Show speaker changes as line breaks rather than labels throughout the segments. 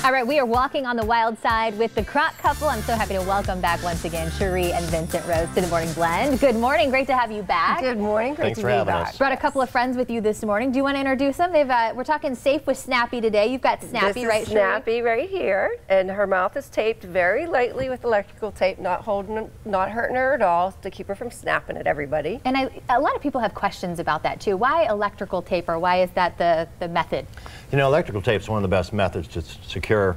All right, we are walking on the wild side with the Croc Couple. I'm so happy to welcome back once again Cherie and Vincent Rose to the Morning Blend. Good morning, great to have you back.
Good morning, great to be back.
Brought a couple of friends with you this morning. Do you want to introduce them? We're talking safe with Snappy today. You've got Snappy, right, Cherie?
Snappy right here, and her mouth is taped very lightly with electrical tape, not hurting her at all, to keep her from snapping at everybody.
And a lot of people have questions about that too. Why electrical tape, or why is that the method?
You know, electrical tape is one of the best methods to secure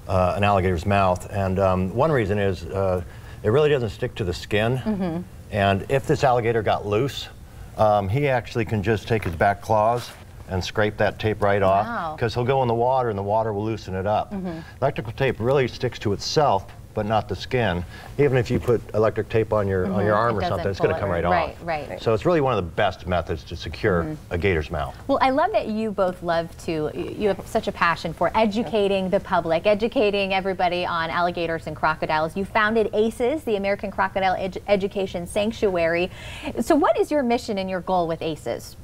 an alligator's mouth, and one reason is it really doesn't stick to the skin. And if this alligator got loose, he actually can just take his back claws and scrape that tape right off, because he'll go in the water and the water will loosen it up. Electrical tape really sticks to itself, but not the skin. Even if you put electric tape on your arm or something, it's going to come right off.
Right.
So it's really one of the best methods to secure a gator's mouth.
Well, I love that you both love to, you have such a passion for educating the public, educating everybody on alligators and crocodiles. You founded ACES, the American Crocodile Education Sanctuary. So what is your mission and your goal with ACES?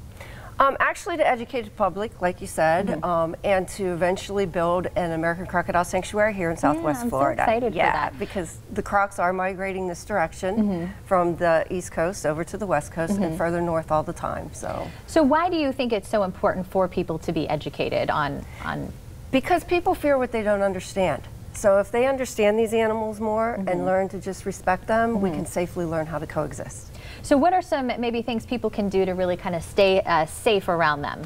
Actually, to educate the public, like you said, and to eventually build an American Crocodile Sanctuary here in Southwest Florida.
I'm so excited for that.
Because the crocs are migrating this direction from the East Coast over to the West Coast and further north all the time.
So why do you think it's so important for people to be educated on?
Because people fear what they don't understand. So if they understand these animals more and learn to just respect them, we can safely learn how to coexist.
So what are some maybe things people can do to really kind of stay safe around them?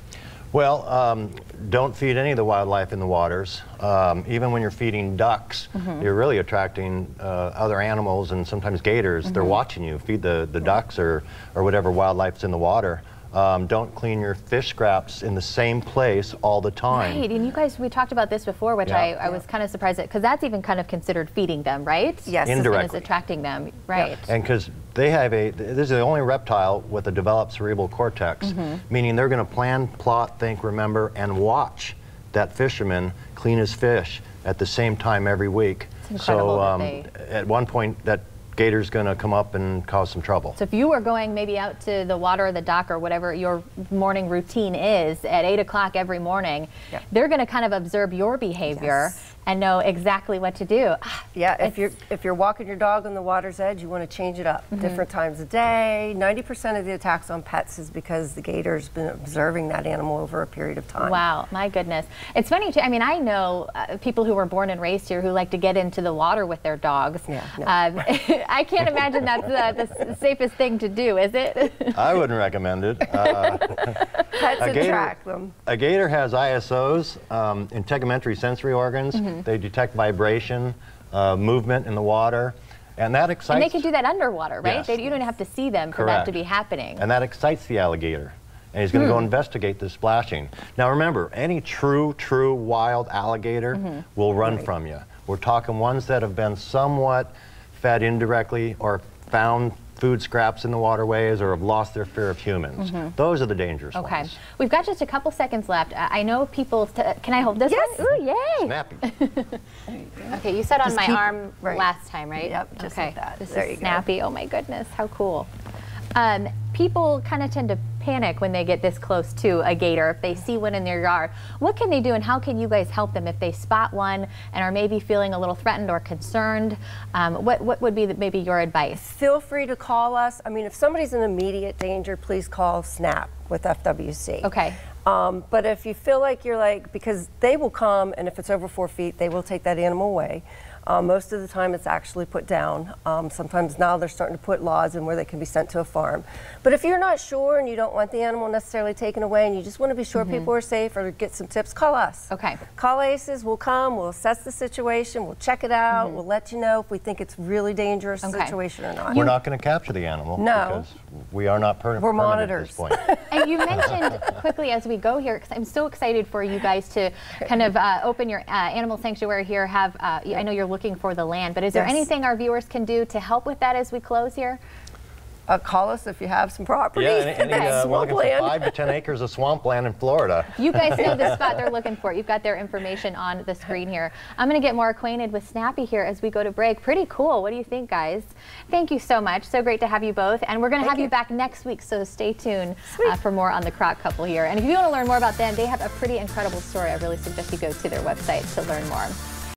Well, don't feed any of the wildlife in the waters. Even when you're feeding ducks, you're really attracting other animals and sometimes gators. They're watching you. Feed the ducks or whatever wildlife's in the water. Don't clean your fish scraps in the same place all the time.
Right, and you guys, we talked about this before, which I was kind of surprised at, because that's even kind of considered feeding them, right?
Yes.
Indirectly.
As attracting them, right.
Yeah. And because they have this is the only reptile with a developed cerebral cortex, meaning they're going to plan, plot, think, remember, and watch that fisherman clean his fish at the same time every week.
It's incredible
so at one point, that gator's going to come up and cause some trouble.
So if you were going maybe out to the water or the dock or whatever your morning routine is at 8 o'clock every morning, they're going to kind of observe your behavior and know exactly what to do.
Yeah, if you're walking your dog on the water's edge, you want to change it up. Different times of day. 90% of the attacks on pets is because the gator's been observing that animal over a period of time.
Wow, my goodness. It's funny too, I mean, I know people who were born and raised here who like to get into the water with their dogs. I can't imagine that's the safest thing to do, is it?
I wouldn't recommend it.
Pets attract them.
A gator has ISOs, integumentary sensory organs. They detect vibration, movement in the water, and that excites...
And they can do that underwater, right?
Yes.
You don't have to see them for that to be happening.
And that excites the alligator. And he's going to go investigate the splashing. Now remember, any true wild alligator will run from you. We're talking ones that have been somewhat fed indirectly or found food scraps in the waterways or have lost their fear of humans. Those are the dangerous ones.
We've got just a couple seconds left. I know people... Can I hold this one? Ooh, yay!
Snappy.
Okay, you said on my arm last time, right?
Yep, just like that.
This is Snappy. Oh my goodness, how cool. People kind of tend to panic when they get this close to a gator, if they see one in their yard. What can they do, and how can you guys help them if they spot one and are maybe feeling a little threatened or concerned? What would be maybe your advice?
Feel free to call us. I mean, if somebody's in immediate danger, please call SNAP with FWC.
Okay.
But if you feel like because they will come, and if it's over 4 feet, they will take that animal away. Most of the time it's actually put down. Sometimes now they're starting to put laws in where they can be sent to a farm. But if you're not sure and you don't want the animal necessarily taken away and you just want to be sure people are safe or get some tips, call us.
Okay.
Call ACES, we'll come, we'll assess the situation, we'll check it out, we'll let you know if we think it's really dangerous situation or not.
We're not going to capture the animal because we are not permanent at this point.
And you mentioned quickly as we go here, because I'm so excited for you guys to kind of open your animal sanctuary here. I know you're looking for the land, but is there anything our viewers can do to help with that as we close here?
call us if you have some property.
Yeah, we're looking for
swampland.
5 to 10 acres of swampland in Florida.
You guys know the spot they're looking for. You've got their information on the screen here. I'm going to get more acquainted with Snappy here as we go to break. Pretty cool. What do you think, guys? Thank you so much. So great to have you both. And we're going to have you back next week, so stay tuned for more on the Croc Couple here. And if you want to learn more about them, they have a pretty incredible story. I really suggest you go to their website to learn more.